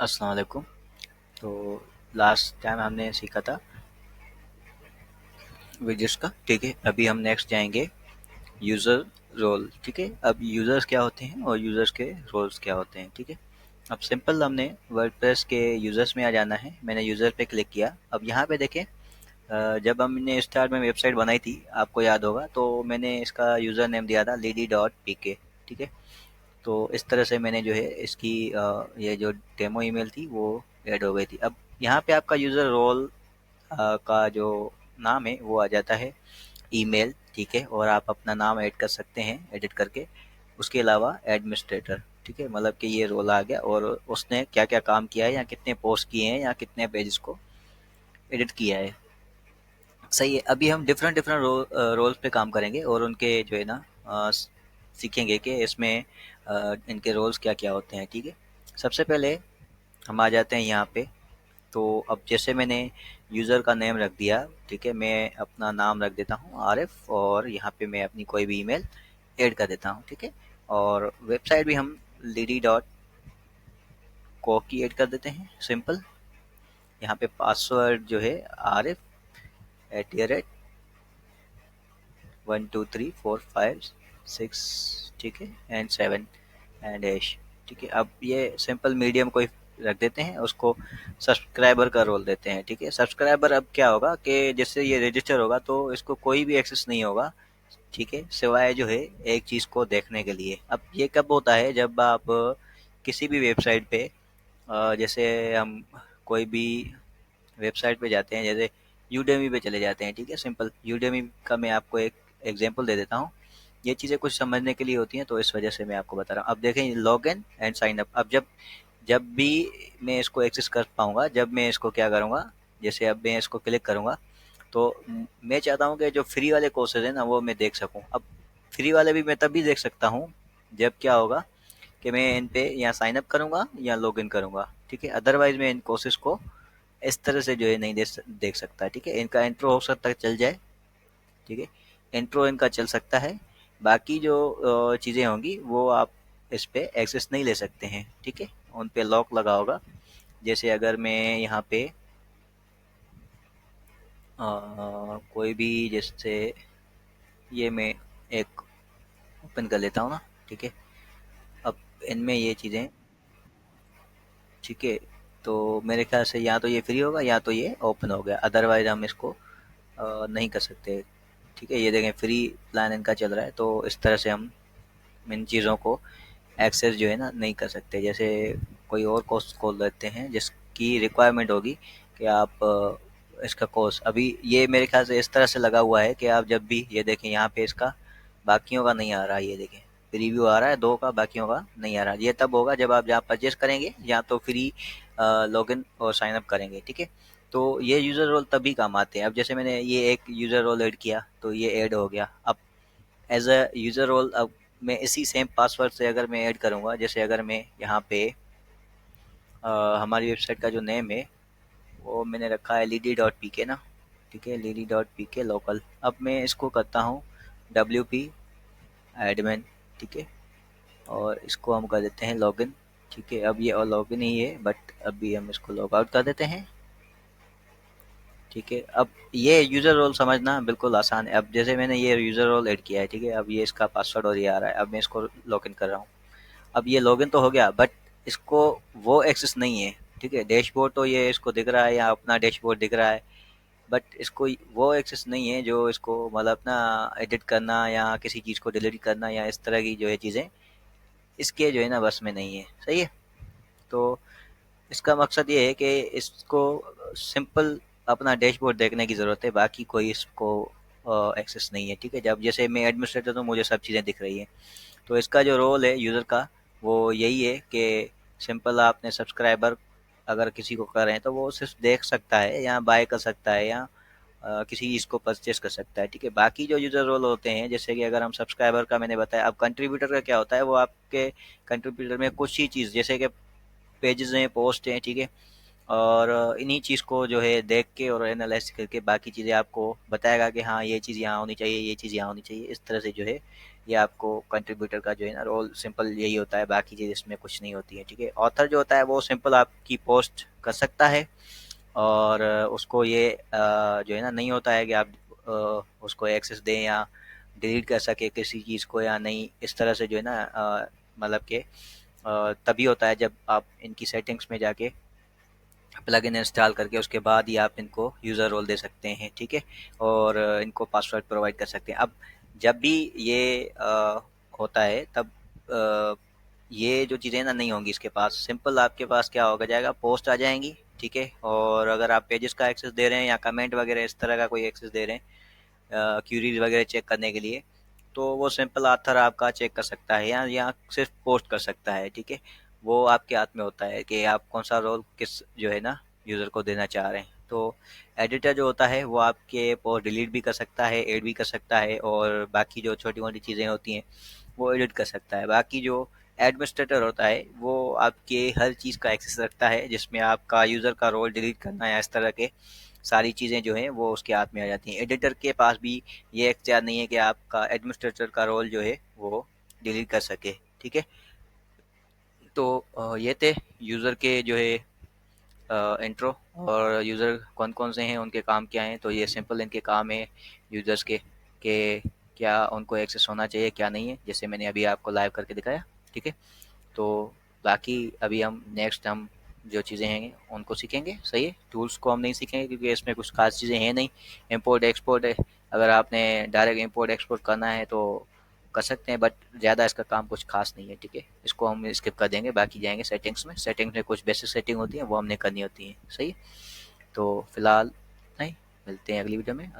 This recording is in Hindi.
अस्सलाम वालेकुम। तो लास्ट टाइम हमने सीखा था विजेट्स का, ठीक है। अभी हम नेक्स्ट जाएंगे यूज़र रोल, ठीक है। अब यूज़र्स क्या होते हैं और यूज़र्स के रोल्स क्या होते हैं, ठीक है। अब सिंपल हमने वर्डप्रेस के यूज़र्स में आ जाना है। मैंने यूज़र पे क्लिक किया। अब यहाँ पे देखें, जब हमने स्टार्ट में वेबसाइट बनाई थी, आपको याद होगा, तो मैंने इसका यूज़र नेम दिया था lady.pk, ठीक है। तो इस तरह से मैंने जो है इसकी ये जो डेमो ईमेल थी वो ऐड हो गई थी। अब यहाँ पे आपका यूज़र रोल का जो नाम है वो आ जाता है ईमेल, ठीक है। और आप अपना नाम ऐड कर सकते हैं एडिट करके। उसके अलावा एडमिनिस्ट्रेटर, ठीक है, मतलब कि ये रोल आ गया और उसने क्या क्या काम किया है या कितने पोस्ट किए हैं या कितने पेजेस को एडिट किया है। सही है। अभी हम डिफरेंट डिफरेंट रोल्स पे काम करेंगे और उनके जो है ना सीखेंगे कि इसमें इनके रोल्स क्या क्या होते हैं, ठीक है। सबसे पहले हम आ जाते हैं यहाँ पे। तो अब जैसे मैंने यूज़र का नेम रख दिया, ठीक है, मैं अपना नाम रख देता हूँ आरिफ, और यहाँ पे मैं अपनी कोई भी ईमेल ऐड कर देता हूँ, ठीक है। और वेबसाइट भी हम लिडी डॉट को की ऐड कर देते हैं, सिंपल। यहाँ पे पासवर्ड जो है आरिफ @ 1 2 3 4 5 6, ठीक है, एंड 7 एंड ऐश, ठीक है। अब ये सिंपल मीडियम कोई रख देते हैं, उसको सब्सक्राइबर का रोल देते हैं, ठीक है। सब्सक्राइबर अब क्या होगा कि जैसे ये रजिस्टर होगा तो इसको कोई भी एक्सेस नहीं होगा, ठीक है, सिवाय जो है एक चीज़ को देखने के लिए। अब ये कब होता है, जब आप किसी भी वेबसाइट पे जैसे हम कोई भी वेबसाइट पे जाते हैं, जैसे यूडेमी पे चले जाते हैं, ठीक है। सिंपल यूडेमी का मैं आपको एक एग्जांपल दे देता हूँ। ये चीज़ें कुछ समझने के लिए होती हैं, तो इस वजह से मैं आपको बता रहा हूँ। अब देखें, log in and sign up. अब जब जब भी मैं इसको एक्सेस कर पाऊंगा, जब मैं इसको क्या करूंगा, जैसे अब मैं इसको क्लिक करूंगा, तो मैं चाहता हूँ कि जो फ्री वाले कोर्सेज हैं ना वो मैं देख सकूँ। अब फ्री वाले भी मैं तभी देख सकता हूँ जब क्या होगा कि मैं इन पे या साइन अप करूंगा या लॉग इन करूंगा, ठीक है। अदरवाइज मैं इन कोर्सेज को इस तरह से जो है नहीं देख सकता, ठीक है। इनका इंट्रो हो सकता है चल जाए, ठीक है, इंट्रो इनका चल सकता है। बाकी जो चीज़ें होंगी वो आप इस पे एक्सेस नहीं ले सकते हैं, ठीक है। उन पे लॉक लगा होगा। जैसे अगर मैं यहाँ पे कोई भी, जैसे ये मैं एक ओपन कर लेता हूँ ना, ठीक है। अब इनमें ये चीज़ें, ठीक है, तो मेरे ख्याल से या तो ये फ्री होगा या तो ये ओपन हो गया, अदरवाइज हम इसको नहीं कर सकते, ठीक है। ये देखें, फ्री प्लान इनका चल रहा है, तो इस तरह से हम इन चीज़ों को एक्सेस जो है ना नहीं कर सकते। जैसे कोई और कोर्स खोल लेते हैं जिसकी रिक्वायरमेंट होगी कि आप इसका कोर्स, अभी ये मेरे ख्याल से इस तरह से लगा हुआ है कि आप जब भी ये देखें, यहाँ पे इसका बाकियों का नहीं आ रहा है, ये देखें प्रीव्यू आ रहा है 2 का, बाकियों का नहीं आ रहा। ये तब होगा जब आप जहाँ परचेस करेंगे या तो फ्री लॉगिन और साइन अप करेंगे, ठीक है। तो ये यूज़र रोल तभी काम आते हैं। अब जैसे मैंने ये एक यूज़र रोल ऐड किया तो ये ऐड हो गया। अब एज अ यूज़र रोल, अब मैं इसी सेम पासवर्ड से अगर मैं ऐड करूँगा, जैसे अगर मैं यहाँ पे हमारी वेबसाइट का जो नेम है वो मैंने रखा है led.pk ना, ठीक है, led.pk लोकल। अब मैं इसको करता हूँ wp एडमिन, ठीक है, और इसको हम कर देते हैं लॉगिन, ठीक है। अब ये और लॉगिन ही है, बट अभी हम इसको लॉग आउट कर देते हैं, ठीक है। अब ये यूज़र रोल समझना बिल्कुल आसान है। अब जैसे मैंने ये यूज़र रोल ऐड किया है, ठीक है, अब ये इसका पासवर्ड और ये आ रहा है। अब मैं इसको लॉगिन कर रहा हूँ। अब ये लॉगिन तो हो गया, बट इसको वो एक्सेस नहीं है, ठीक है। डैशबोर्ड तो ये इसको दिख रहा है या अपना डैशबोर्ड दिख रहा है, बट इसको वो एक्सेस नहीं है जो इसको मतलब अपना एडिट करना या किसी चीज़ को डिलीट करना या इस तरह की जो है चीज़ें इसके जो है ना बस में नहीं है, सही है। तो इसका मकसद ये है कि इसको सिंपल अपना डैशबोर्ड देखने की ज़रूरत है, बाकी कोई इसको एक्सेस नहीं है, ठीक है। जब जैसे मैं एडमिनिस्ट्रेटर तो मुझे सब चीज़ें दिख रही हैं। तो इसका जो रोल है यूज़र का वो यही है कि सिंपल आपने सब्सक्राइबर अगर किसी को कर रहे हैं तो वो सिर्फ देख सकता है या बाय कर सकता है या किसी चीज़ को परचेस कर सकता है, ठीक है। बाकी जो यूज़र रोल होते हैं, जैसे कि अगर हम सब्सक्राइबर का मैंने बताया, अब कंट्रीब्यूटर का क्या होता है, वो आपके कंट्रीब्यूटर में कुछ ही चीज़, जैसे कि पेजेस हैं, पोस्ट हैं, ठीक है, और इन्हीं चीज़ को जो है देख के और एनालाइज करके बाकी चीज़ें आपको बताएगा कि हाँ ये चीज़ यहाँ होनी चाहिए, ये चीज़ यहाँ होनी चाहिए। इस तरह से जो है ये आपको कंट्रीब्यूटर का जो है ना रोल सिंपल यही होता है, बाकी चीज़ इसमें कुछ नहीं होती है, ठीक है। ऑथर जो होता है वो सिंपल आपकी पोस्ट कर सकता है, और उसको ये जो है ना नहीं होता है कि आप उसको एक्सेस दें या डिलीट कर सके किसी चीज़ को या नहीं। इस तरह से जो है ना मतलब कि तभी होता है जब आप इनकी सेटिंग्स में जाके प्लगइन इंस्टॉल करके उसके बाद ही आप इनको यूज़र रोल दे सकते हैं, ठीक है। और इनको पासवर्ड प्रोवाइड कर सकते हैं। अब जब भी ये होता है तब अ, ये जो चीज़ें ना नहीं होंगी इसके पास। सिंपल आपके पास क्या होगा जाएगा, पोस्ट आ जाएंगी, ठीक है। और अगर आप पेजेस का एक्सेस दे रहे हैं या कमेंट वगैरह इस तरह का कोई एक्सेस दे रहे हैं क्यूरीज वगैरह चेक करने के लिए, तो वो सिंपल आथर आपका चेक कर सकता है या सिर्फ पोस्ट कर सकता है, ठीक है। वो आपके हाथ में होता है कि आप कौन सा रोल किस जो है ना यूज़र को देना चाह रहे हैं। तो एडिटर जो होता है वो आपके पोस्ट डिलीट भी कर सकता है, ऐड भी कर सकता है, और बाकी जो छोटी मोटी चीज़ें होती हैं वो एडिट कर सकता है। बाकी जो एडमिनिस्ट्रेटर होता है वो आपके हर चीज़ का एक्सेस रखता है, जिसमें आपका यूज़र का रोल डिलीट करना या इस तरह के सारी चीज़ें जो हैं वो उसके हाथ में आ जाती हैं। एडिटर के पास भी ये इख्तियार नहीं है कि आपका एडमिनिस्ट्रेटर का रोल जो है वो डिलीट कर सके, ठीक है। तो ये थे यूज़र के जो है इंट्रो, और यूज़र कौन कौन से हैं, उनके काम क्या हैं। तो ये सिंपल इनके काम है यूज़र्स के क्या उनको एक्सेस होना चाहिए क्या नहीं है, जैसे मैंने अभी आपको लाइव करके दिखाया, ठीक है। तो बाकी अभी हम जो चीज़ें हैं उनको सीखेंगे, सही है। टूल्स को हम नहीं सीखेंगे क्योंकि इसमें कुछ खास चीज़ें हैं नहीं। इंपोर्ट एक्सपोर्ट है, अगर आपने डायरेक्ट इंपोर्ट एक्सपोर्ट करना है तो कर सकते हैं, बट ज़्यादा इसका काम कुछ खास नहीं है, ठीक है। इसको हम स्किप कर देंगे, बाकी जाएंगे सेटिंग्स में। सेटिंग्स में कुछ बेसिक सेटिंग होती है वो हमने करनी होती है, सही है। तो फिलहाल नहीं, मिलते हैं अगली वीडियो में।